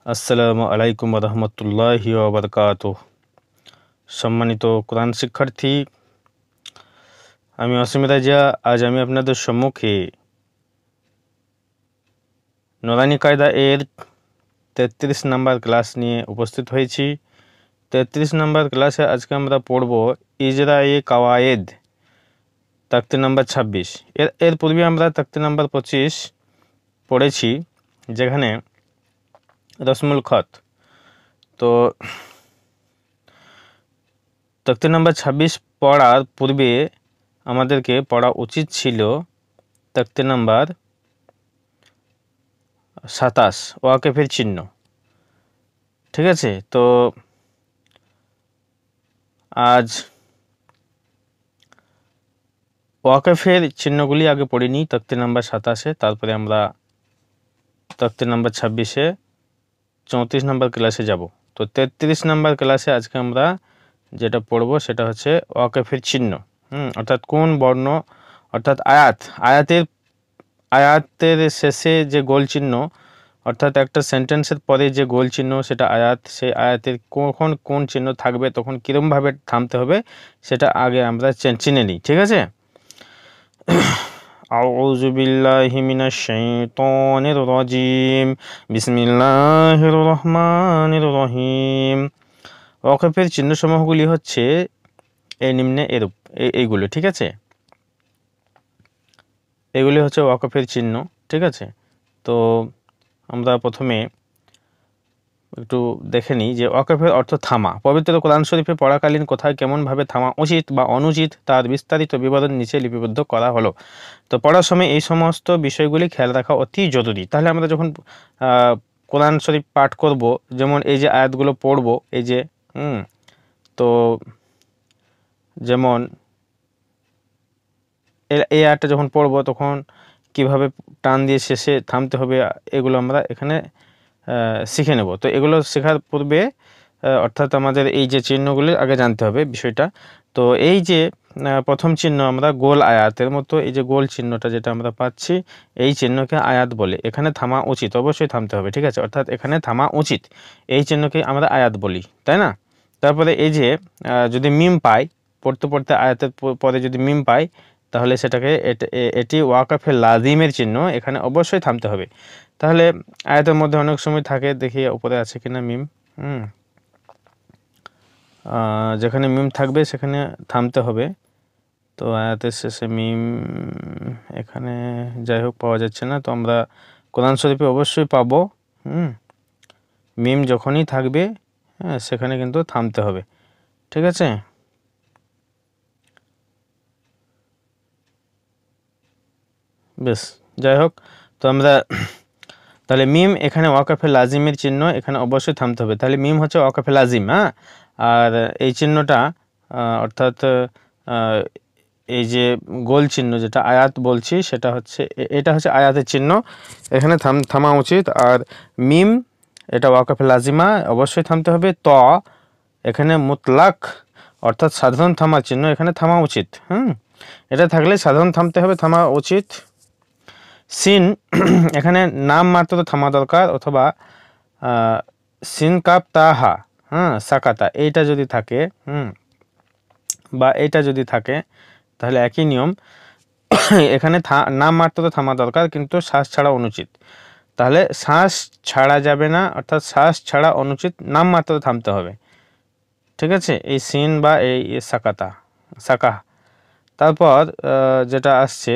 আসসালামু আলাইকুম রহমতুল্লাহি ওয়া বারাকাতুহু। সম্মানিত কোরআন শিক্ষার্থী, আমি অসীম রাজা। আজ আমি আপনাদের সম্মুখে নুরানী কায়দা এর 33 নম্বর ক্লাস নিয়ে উপস্থিত হয়েছি। 33 নম্বর ক্লাসে আজকে আমরা পড়ব ইজরা-এ কাওয়ায়েদ, তাকতি নম্বর 26। এর পূর্বে আমরা তাকতি নম্বর 25 পড়েছি, যেখানে রসমুল খত। তো তাকতি নম্বর 26 পড়ার পূর্বে আমাদেরকে পড়া উচিত ছিল তাকতি নম্বর 27 ওয়াকেফের চিহ্ন। ঠিক আছে, তো আজ ওয়াকেফের চিহ্নগুলি আগে পড়ে নিই তাকতি নম্বর 27-এ, তারপরে আমরা তাকতি নম্বর 26-এ 34 নম্বর ক্লাসে যাব। তো 33 নম্বর ক্লাসে আজকে আমরা যেটা পড়ব সেটা হচ্ছে ওয়াকেফের চিহ্ন। অর্থাৎ কোন বর্ণ, অর্থাৎ আয়াতের শেষে যে গোল চিহ্ন, অর্থাৎ একটা সেন্টেন্সের পরে যে গোল চিহ্ন সেটা আয়াত, সেই আয়াতের কখন কোন চিহ্ন থাকবে, তখন কীরমভাবে থামতে হবে সেটা আগে আমরা চিনে নিই। ঠিক আছে, আউযু বিল্লাহি মিনাশ শাইতানির রাজিম, বিসমিল্লাহির রহমানির রহিম। ওয়াকফের চিহ্নসমূহগুলি হচ্ছে এই নিম্নে এরূপ, এইগুলো। ঠিক আছে, এগুলি হচ্ছে ওয়াকফের চিহ্ন। ঠিক আছে, তো আমরা প্রথমে একটু দেখে নিই যে ওয়াকফের অর্থ থামা। পবিত্র কোরআন শরীফে পড়াকালীন কোথায় কেমনভাবে থামা উচিত বা অনুচিত তার বিস্তারিত বিবরণ নিচে লিপিবদ্ধ করা হলো। তো পড়ার সময় এই সমস্ত বিষয়গুলি খেয়াল রাখা অতি জরুরি। তাহলে আমরা যখন কোরআন শরীফ পাঠ করব, যেমন এই যে আয়াতগুলো পড়ব, এই যে তো যেমন এই আয়াতটা যখন পড়ব তখন কিভাবে টান দিয়ে শেষে থামতে হবে, এগুলো আমরা এখানে শিখে নেব। তো এগুলো শেখার পূর্বে অর্থাৎ আমাদের এই যে চিহ্নগুলি আগে জানতে হবে বিষয়টা। তো এই যে প্রথম চিহ্ন আমরা গোল আয়াতের মতো, এই যে গোল চিহ্নটা যেটা আমরা পাচ্ছি, এই চিহ্নকে আয়াত বলে। এখানে থামা উচিত, অবশ্যই থামতে হবে। ঠিক আছে, অর্থাৎ এখানে থামা উচিত, এই চিহ্নকে আমরা আয়াত বলি, তাই না? তারপরে এই যে যদি মিম পাই, পড়তে পড়তে আয়াতের পরে যদি মিম পাই, তাহলে সেটাকে এটি ওয়াকফে লাজিমের চিহ্ন, এখানে অবশ্যই থামতে হবে। তাহলে আয়াতের মধ্যে অনেক সময় থাকে, দেখি উপরে আছে কিনা মিম, যেখানে মিম থাকবে সেখানে থামতে হবে। তো আয়াতের শেষে মিম এখানে যাই হোক পাওয়া যাচ্ছে না, তো আমরা কোরআন শরীফে অবশ্যই পাবো। মিম যখনই থাকবে, সেখানে কিন্তু থামতে হবে। ঠিক আছে, বেশ, যাই হোক, তো আমরা তাহলে মিম এখানে ওয়াকফে লাজিমের চিহ্ন, এখানে অবশ্যই থামতে হবে। তাহলে মিম হচ্ছে ওয়াকফে লাজিম। আর এই চিহ্নটা অর্থাৎ এই যে গোল চিহ্ন যেটা আয়াত বলছি, সেটা হচ্ছে এটা হচ্ছে আয়াতের চিহ্ন, এখানে থামা উচিত। আর মিম এটা ওয়াকফে লাজিমা, অবশ্যই থামতে হবে। এখানে মুতলাক অর্থাৎ সাধারণ থামার চিহ্ন, এখানে থামা উচিত। এটা থাকলে সাধারণ থামতে হবে, থামা উচিত। সিন এখানে নাম মাত্র থামা দরকার, অথবা সিন কাপ তাহা সাকাতা, এইটা যদি থাকে বা এইটা যদি থাকে, তাহলে একই নিয়ম। এখানে নাম মাত্র থামা দরকার, কিন্তু শ্বাস ছাড়া অনুচিত। তাহলে শ্বাস ছাড়া যাবে না, অর্থাৎ শ্বাস ছাড়া অনুচিত, নাম মাত্র থামতে হবে। ঠিক আছে, এই সিন বা এই সাকা। তারপর যেটা আসছে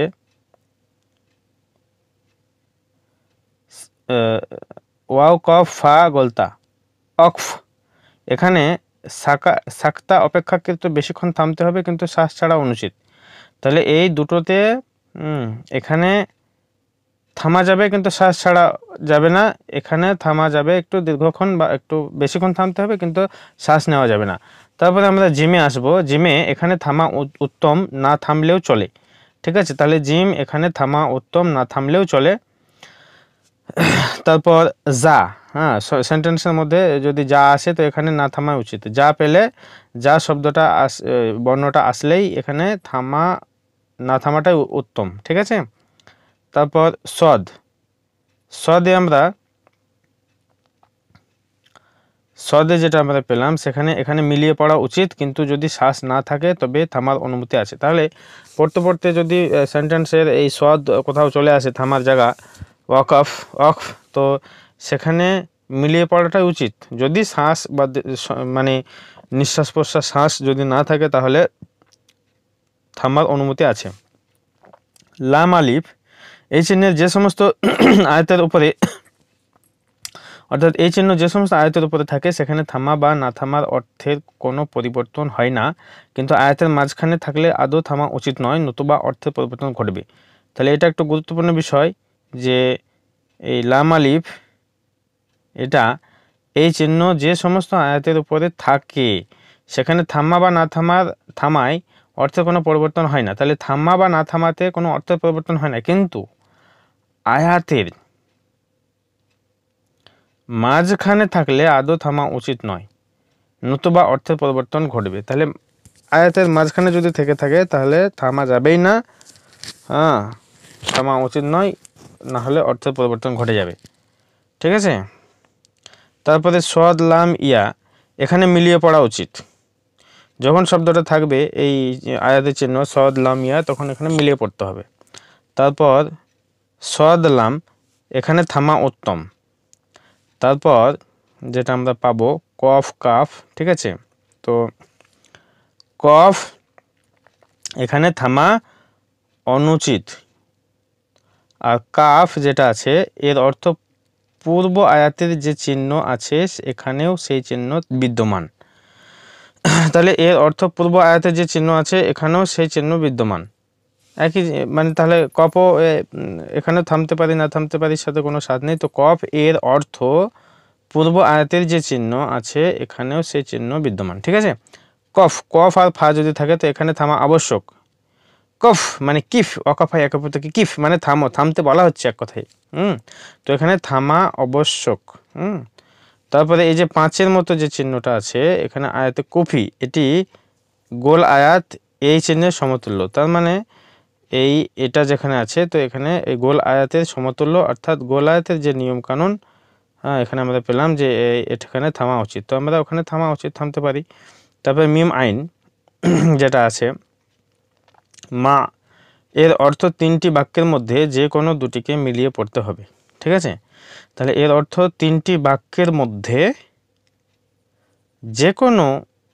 ওয়াও কফ ফা গলতা অকফ, এখানে সাকতা অপেক্ষাকৃত বেশিক্ষণ থামতে হবে, কিন্তু শ্বাস ছাড়া অনুচিত। তাহলে এই দুটোতে এখানে থামা যাবে, কিন্তু শ্বাস ছাড়া যাবে না। এখানে থামা যাবে একটু দীর্ঘক্ষণ বা একটু বেশিক্ষণ থামতে হবে, কিন্তু শ্বাস নেওয়া যাবে না। তারপরে আমরা জিমে আসবো। জিমে এখানে থামা উত্তম, না থামলেও চলে। ঠিক আছে, তাহলে জিম এখানে থামা উত্তম, না থামলেও চলে। তারপর যা, সেন্টেন্সের মধ্যে যদি যা আসে তো এখানে না থামা উচিত। যা পেলে, যা শব্দটা বর্ণটা আসলেই এখানে না থামাটাই উত্তম। ঠিক আছে, তারপর সদে আমরা সদে যেটা আমরা পেলাম সেখানে এখানে মিলিয়ে পড়া উচিত, কিন্তু যদি শ্বাস না থাকে তবে থামার অনুমতি আছে। তাহলে পড়তে পড়তে যদি সেন্টেন্সের এই সদ কোথাও চলে আসে থামার জায়গা ওয়াকফ অফ, তো সেখানে মিলিয়ে পড়াটাই উচিত। যদি শ্বাস বা মানে নিঃশ্বাস প্রশ্বাস শ্বাস যদি না থাকে তাহলে থামার অনুমতি আছে। লাম আলিফ এই চিহ্নের যে সমস্ত আয়তের উপরে, অর্থাৎ এই চিহ্ন যে সমস্ত আয়তের উপরে থাকে সেখানে থামা বা না থামার অর্থের কোনো পরিবর্তন হয় না, কিন্তু আয়তের মাঝখানে থাকলে আদৌ থামা উচিত নয়, নতুবা অর্থের পরিবর্তন ঘটবে। তাহলে এটা একটা গুরুত্বপূর্ণ বিষয় যে এই লাম আলিফ এটা এই চিহ্ন যে সমস্ত আয়াতের উপরে থাকে সেখানে থামা বা না থামায় অর্থের কোনো পরিবর্তন হয় না। তাহলে থামা বা না থামাতে কোনো অর্থের পরিবর্তন হয় না, কিন্তু আয়াতের মাঝখানে থাকলে আদৌ থামা উচিত নয়, নতুবা অর্থের পরিবর্তন ঘটবে। তাহলে আয়াতের মাঝখানে যদি থেকে থাকে তাহলে থামা যাবেই না, থামা উচিত নয়, না হলে অর্থের পরিবর্তন ঘটে যাবে। ঠিক আছে। তারপরে সদ লাম ইয়া এখানে মিলিয়ে পড়া উচিত। যখন শব্দটা থাকবে এই আয়াতের চিহ্ন সদ লাম ইয়া তখন এখানে মিলিয়ে পড়তে হবে। তারপর সদ লাম এখানে থামা উত্তম। তারপর যেটা আমরা পাবো কফ কাফ। ঠিক আছে, তো কফ এখানে থামা অনুচিত, আর কাফ যেটা আছে এর অর্থ পূর্ব আয়াতের যে চিহ্ন আছে এখানেও সেই চিহ্ন বিদ্যমান। তাহলে এর অর্থ পূর্ব আয়াতের যে চিহ্ন আছে এখানেও সেই চিহ্ন বিদ্যমান, একই মানে তাহলে কপ এখানে থামতে পারি না থামতে পারির সাথে কোনো সাথ নেই। তো কফ এর অর্থ পূর্ব আয়াতের যে চিহ্ন আছে এখানেও সেই চিহ্ন বিদ্যমান। ঠিক আছে, কফ আর ফা যদি থাকে তো এখানে থামা আবশ্যক। কফ মানে কিফ, অকাফাই একাপু থেকে কিফ মানে থামো, থামতে বলা হচ্ছে এক কথায়। তো এখানে থামা আবশ্যক। তারপরে এই যে 5-এর মতো যে চিহ্নটা আছে এখানে আয়াতে কফি, এটি গোল আয়াত এই চিহ্নের সমতুল্য। তার মানে এটা যেখানে আছে তো এখানে এই গোল আয়াতের সমতুল্য, অর্থাৎ গোল আয়াতের যে নিয়ম কানুন এখানে আমরা পেলাম যে এখানে থামা উচিত, তো আমরা ওখানে থামা উচিত, থামতে পারি। তারপরে মিম আইন যেটা আছে মা, এর অর্থ 3টি বাক্যের মধ্যে যে কোনো দুটিকে মিলিয়ে পড়তে হবে। ঠিক আছে, তাহলে এর অর্থ 3টি বাক্যের মধ্যে যে কোনো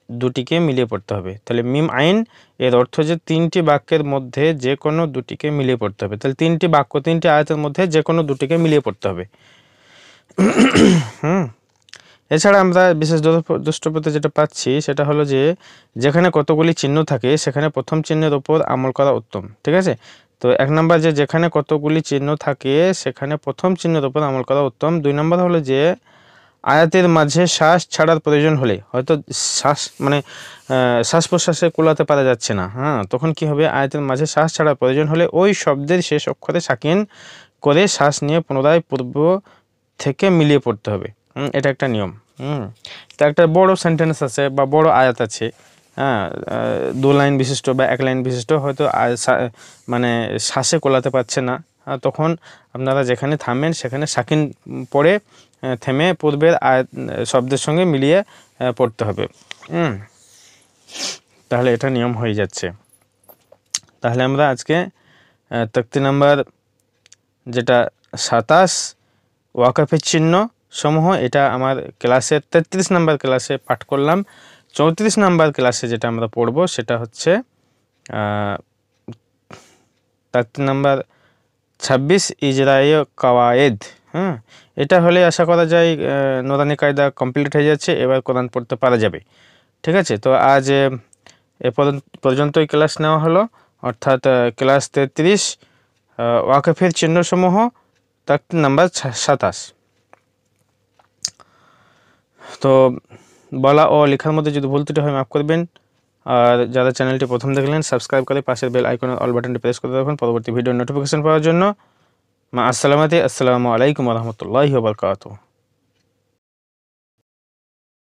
দুটিকে মিলিয়ে পড়তে হবে। তাহলে মিম আইন এর অর্থ যে 3টি বাক্যের মধ্যে যে কোনো দুটিকে মিলিয়ে পড়তে হবে। তাহলে 3টি বাক্য 3টি আয়াতের মধ্যে যে কোনো দুটিকে মিলিয়ে পড়তে হবে। এছাড়া আমরা বিশেষ দ্রষ্টব্যতে যেটা পাচ্ছি সেটা হলো যে যেখানে কতগুলি চিহ্ন থাকে সেখানে প্রথম চিহ্নের ওপর আমল করা উত্তম। ঠিক আছে, তো 1 নম্বর যে যেখানে কতগুলি চিহ্ন থাকে সেখানে প্রথম চিহ্নের ওপর আমল করা উত্তম। 2 নম্বর হলো যে আয়াতের মাঝে শ্বাস ছাড়ার প্রয়োজন হলে, হয়তো শ্বাস মানে শ্বাস প্রশ্বাসে কুলাতে পারা যাচ্ছে না, তখন কি হবে, আয়াতের মাঝে শ্বাস ছাড়ার প্রয়োজন হলে ওই শব্দের শেষ অক্ষরে সাকিন করে শ্বাস নিয়ে পুনরায় পূর্ব থেকে মিলিয়ে পড়তে হবে। এটা একটা নিয়ম। তো একটা বড় সেন্টেন্স আছে বা বড় আয়াত আছে, 2 লাইন বিশিষ্ট বা 1 লাইন বিশিষ্ট, হয়তো মানে শ্বাসে কোলাতে পারছে না, তখন আপনারা যেখানে থামবেন সেখানে সাকিন পড়ে থেমে পূর্বের শব্দের সঙ্গে মিলিয়ে পড়তে হবে। তাহলে এটা নিয়ম হয়ে যাচ্ছে। তাহলে আমরা আজকে তক্তি নাম্বার যেটা 27 ওয়াকফের চিহ্ন সমূহ, এটা আমার ক্লাসের 33 নম্বর ক্লাসে পাঠ করলাম। 34 নম্বর ক্লাসে যেটা আমরা পড়ব সেটা হচ্ছে 33 নম্বর 26 ইজরায়ে কাওয়ায়েদ। এটা হলে আশা করা যায় নুরানি কায়দা কমপ্লিট হয়ে যাচ্ছে, এবার কোরআন পড়তে পারা যাবে। ঠিক আছে, তো আজ এ পর্যন্তই ক্লাস নেওয়া হলো, অর্থাৎ ক্লাস 33 ওয়াকফের চিহ্নসমূহ তক্তি নাম্বার 27। তো বলা ও লেখার মধ্যে যদি ভুল ত্রুটি হয় মাফ করবেন, আর যারা চ্যানেলটি প্রথম দেখলেন সাবস্ক্রাইব করে পাশের বেল আইকনের অল বাটনটি প্রেস করে রাখুন পরবর্তী ভিডিওর নোটিফিকেশন পাওয়ার জন্য। আসসালামু আলাইকুম ওয়া রাহমাতুল্লাহি ওয়া বারাকাতুহু।